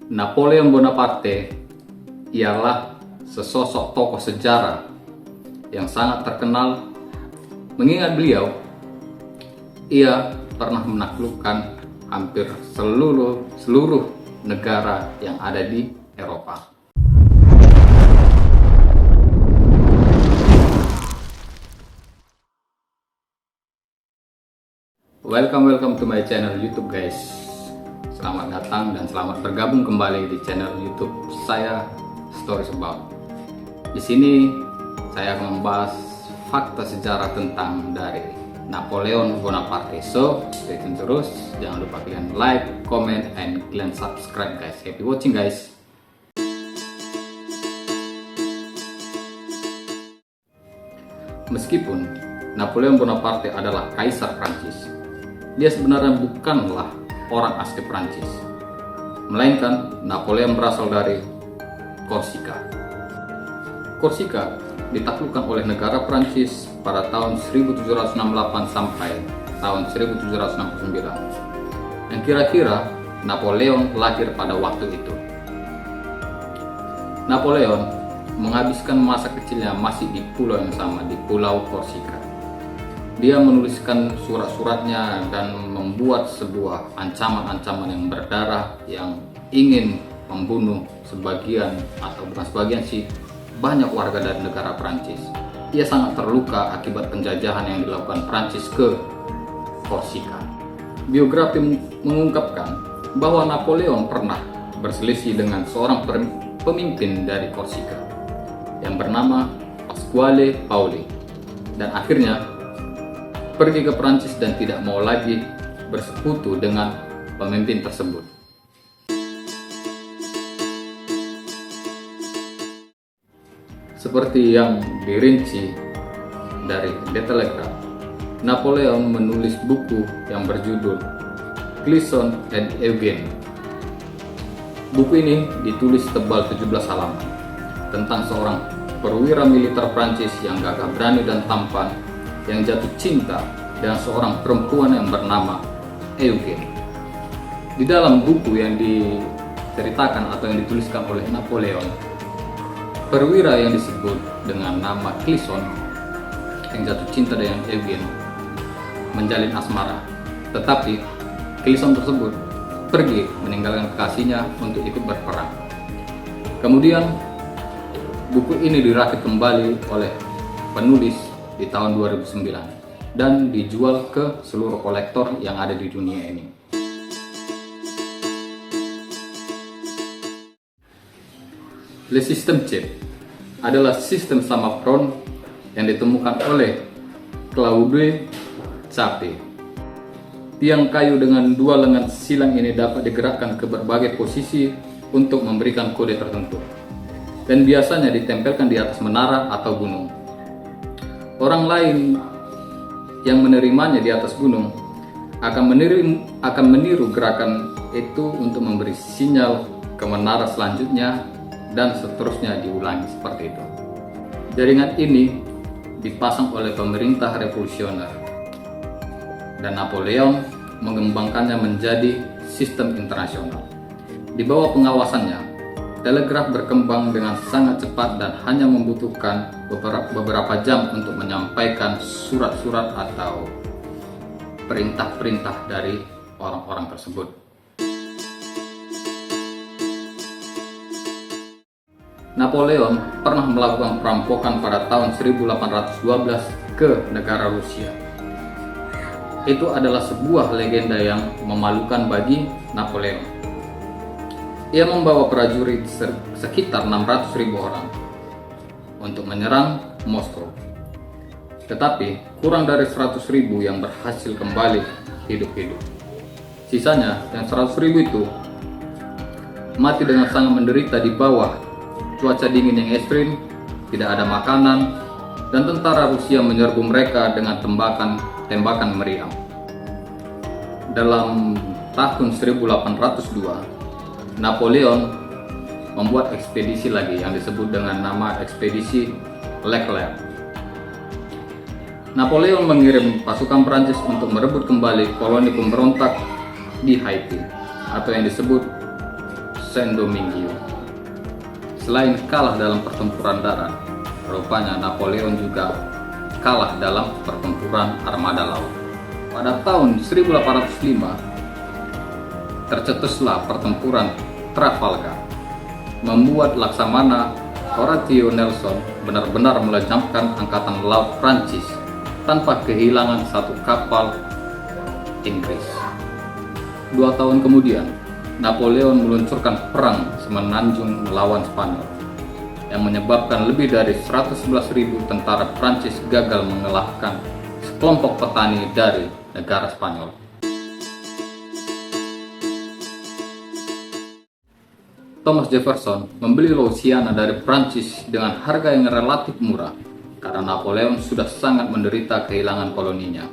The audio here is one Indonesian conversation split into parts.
Napoleon Bonaparte ialah sesosok tokoh sejarah yang sangat terkenal, mengingat beliau, ia pernah menaklukkan hampir seluruh negara yang ada di Eropa. Welcome to my channel YouTube, guys. Selamat datang dan selamat bergabung kembali di channel YouTube saya, Stories About. Di sini saya akan membahas fakta sejarah tentang dari Napoleon Bonaparte. So, stay tune terus. Jangan lupa kalian like, comment, and kalian subscribe, guys. Happy watching, guys. Meskipun Napoleon Bonaparte adalah kaisar Prancis, dia sebenarnya bukanlah orang asli Prancis, melainkan Napoleon berasal dari Korsika. Korsika ditaklukkan oleh negara Prancis pada tahun 1768 sampai tahun 1769, dan kira-kira Napoleon lahir pada waktu itu. Napoleon menghabiskan masa kecilnya masih di pulau yang sama, di Pulau Korsika. Dia menuliskan surat-suratnya dan membuat sebuah ancaman-ancaman yang berdarah yang ingin membunuh sebagian, atau bukan sebagian sih, banyak warga dari negara Prancis. Ia sangat terluka akibat penjajahan yang dilakukan Prancis ke Korsika. Biografi mengungkapkan bahwa Napoleon pernah berselisih dengan seorang pemimpin dari Korsika yang bernama Pasquale Paoli, dan akhirnya pergi ke Prancis dan tidak mau lagi bersekutu dengan pemimpin tersebut. Seperti yang dirinci dari The Telegraph, Napoleon menulis buku yang berjudul Clisson and Eugene. Buku ini ditulis tebal 17 halaman tentang seorang perwira militer Prancis yang gagah berani dan tampan, yang jatuh cinta dengan seorang perempuan yang bernama Eugene. Di dalam buku yang diceritakan atau yang dituliskan oleh Napoleon, perwira yang disebut dengan nama Clisson yang jatuh cinta dengan Eugene menjalin asmara, tetapi Clisson tersebut pergi meninggalkan kekasihnya untuk ikut berperang. Kemudian buku ini dirakit kembali oleh penulis di tahun 2009 dan dijual ke seluruh kolektor yang ada di dunia ini. Le Système Chip adalah sistem samapron yang ditemukan oleh Claude Capet. Tiang kayu dengan dua lengan silang ini dapat digerakkan ke berbagai posisi untuk memberikan kode tertentu, dan biasanya ditempelkan di atas menara atau gunung. Orang lain yang menerimanya di atas gunung akan meniru gerakan itu untuk memberi sinyal ke menara selanjutnya, dan seterusnya diulangi seperti itu. Jaringan ini dipasang oleh pemerintah revolusioner, dan Napoleon mengembangkannya menjadi sistem internasional. Di bawah pengawasannya, telegraf berkembang dengan sangat cepat dan hanya membutuhkan beberapa jam untuk menyampaikan surat-surat atau perintah-perintah dari orang-orang tersebut. Napoleon pernah melakukan perampokan pada tahun 1812 ke negara Rusia. Itu adalah sebuah legenda yang memalukan bagi Napoleon. Ia membawa prajurit sekitar 600.000 orang untuk menyerang Moskow. Tetapi kurang dari 100.000 yang berhasil kembali hidup-hidup. Sisanya yang 100.000 itu mati dengan sangat menderita di bawah cuaca dingin yang ekstrim, tidak ada makanan, dan tentara Rusia menyerbu mereka dengan tembakan meriam. Dalam tahun 1802, Napoleon membuat ekspedisi lagi yang disebut dengan nama ekspedisi Leclerc. Napoleon mengirim pasukan Prancis untuk merebut kembali koloni pemberontak di Haiti, atau yang disebut Saint-Domingue. Selain kalah dalam pertempuran darat, rupanya Napoleon juga kalah dalam pertempuran armada laut. Pada tahun 1805, tercetuslah pertempuran Trafalgar, membuat Laksamana Horatio Nelson benar-benar melenyapkan angkatan laut Prancis tanpa kehilangan satu kapal Inggris. 2 tahun kemudian, Napoleon meluncurkan perang semenanjung melawan Spanyol, yang menyebabkan lebih dari 111.000 tentara Prancis gagal mengalahkan sekelompok petani dari negara Spanyol. Thomas Jefferson membeli Louisiana dari Prancis dengan harga yang relatif murah karena Napoleon sudah sangat menderita kehilangan koloninya.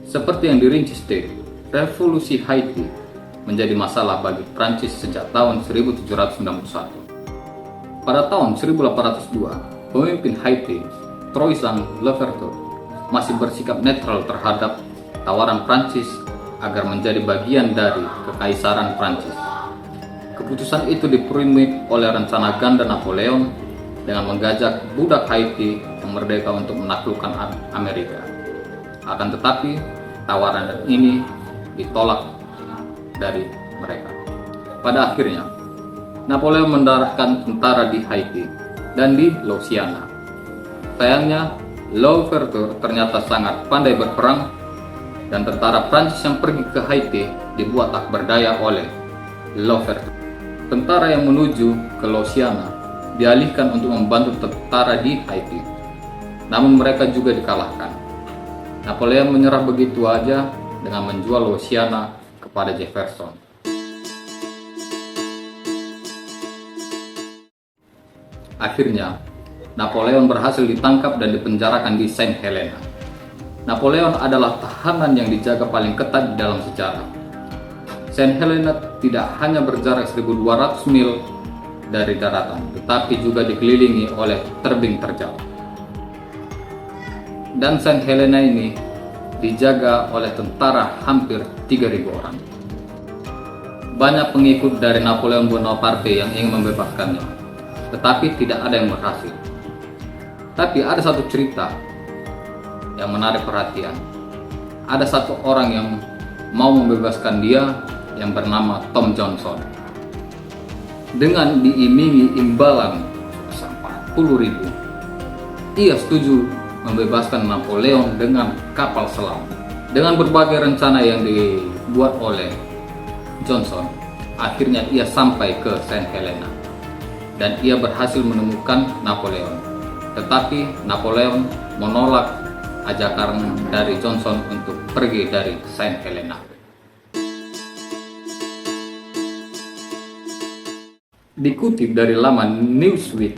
Seperti yang dirinci Steele, revolusi Haiti menjadi masalah bagi Prancis sejak tahun 1791. Pada tahun 1802, pemimpin Haiti, Toussaint Louverture, masih bersikap netral terhadap tawaran Prancis agar menjadi bagian dari kekaisaran Prancis. Keputusan itu diperumit oleh rencana ganda Napoleon dengan menggajak budak Haiti yang merdeka untuk menaklukkan Amerika. Akan tetapi, tawaran ini ditolak dari mereka. Pada akhirnya, Napoleon mendaratkan tentara di Haiti dan di Louisiana. Sayangnya, Louverture ternyata sangat pandai berperang, dan tentara Prancis yang pergi ke Haiti dibuat tak berdaya oleh Louverture. Tentara yang menuju ke Louisiana dialihkan untuk membantu tentara di Haiti, namun mereka juga dikalahkan. Napoleon menyerah begitu aja dengan menjual Louisiana kepada Jefferson. Akhirnya, Napoleon berhasil ditangkap dan dipenjarakan di Saint Helena. Napoleon adalah tahanan yang dijaga paling ketat di dalam sejarah. Saint Helena tidak hanya berjarak 1.200 mil dari daratan, tetapi juga dikelilingi oleh tebing terjal. Dan Saint Helena ini dijaga oleh tentara hampir 3.000 orang. Banyak pengikut dari Napoleon Bonaparte yang ingin membebaskannya, tetapi tidak ada yang berhasil. Tapi ada satu cerita yang menarik perhatian. Ada satu orang yang mau membebaskan dia yang bernama Tom Johnson. Dengan diimingi imbalan 40.000, ia setuju membebaskan Napoleon dengan kapal selam. Dengan berbagai rencana yang dibuat oleh Johnson, akhirnya ia sampai ke Saint Helena dan ia berhasil menemukan Napoleon. Tetapi Napoleon menolak ajakan dari Johnson untuk pergi dari Saint Helena. Dikutip dari laman Newsweek,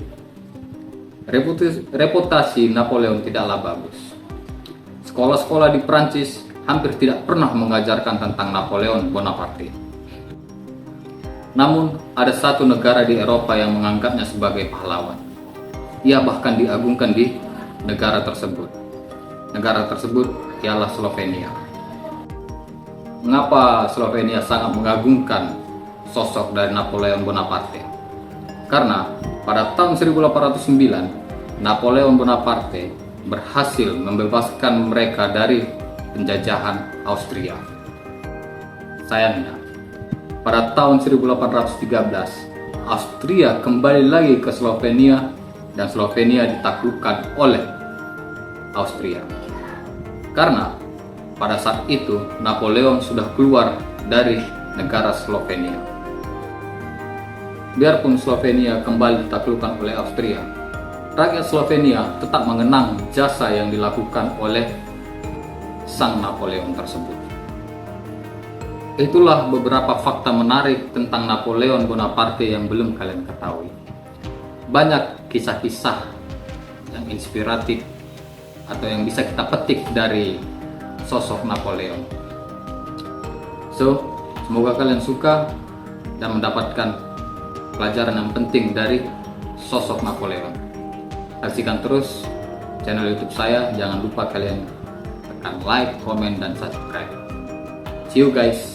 reputasi Napoleon tidaklah bagus. Sekolah-sekolah di Prancis hampir tidak pernah mengajarkan tentang Napoleon Bonaparte. Namun, ada satu negara di Eropa yang menganggapnya sebagai pahlawan. Ia bahkan diagungkan di negara tersebut. Negara tersebut ialah Slovenia. Mengapa Slovenia sangat mengagungkan sosok dari Napoleon Bonaparte? Karena pada tahun 1809, Napoleon Bonaparte berhasil membebaskan mereka dari penjajahan Austria. Sayangnya, pada tahun 1813, Austria kembali lagi ke Slovenia dan Slovenia ditaklukkan oleh Austria. Karena pada saat itu Napoleon sudah keluar dari negara Slovenia. Biarpun Slovenia kembali ditaklukkan oleh Austria, rakyat Slovenia tetap mengenang jasa yang dilakukan oleh sang Napoleon tersebut. Itulah beberapa fakta menarik tentang Napoleon Bonaparte yang belum kalian ketahui. Banyak kisah-kisah yang inspiratif atau yang bisa kita petik dari sosok Napoleon. So, semoga kalian suka dan mendapatkan pelajaran yang penting dari sosok Napoleon. Saksikan terus channel YouTube saya. Jangan lupa kalian tekan like, komen, dan subscribe. See you guys.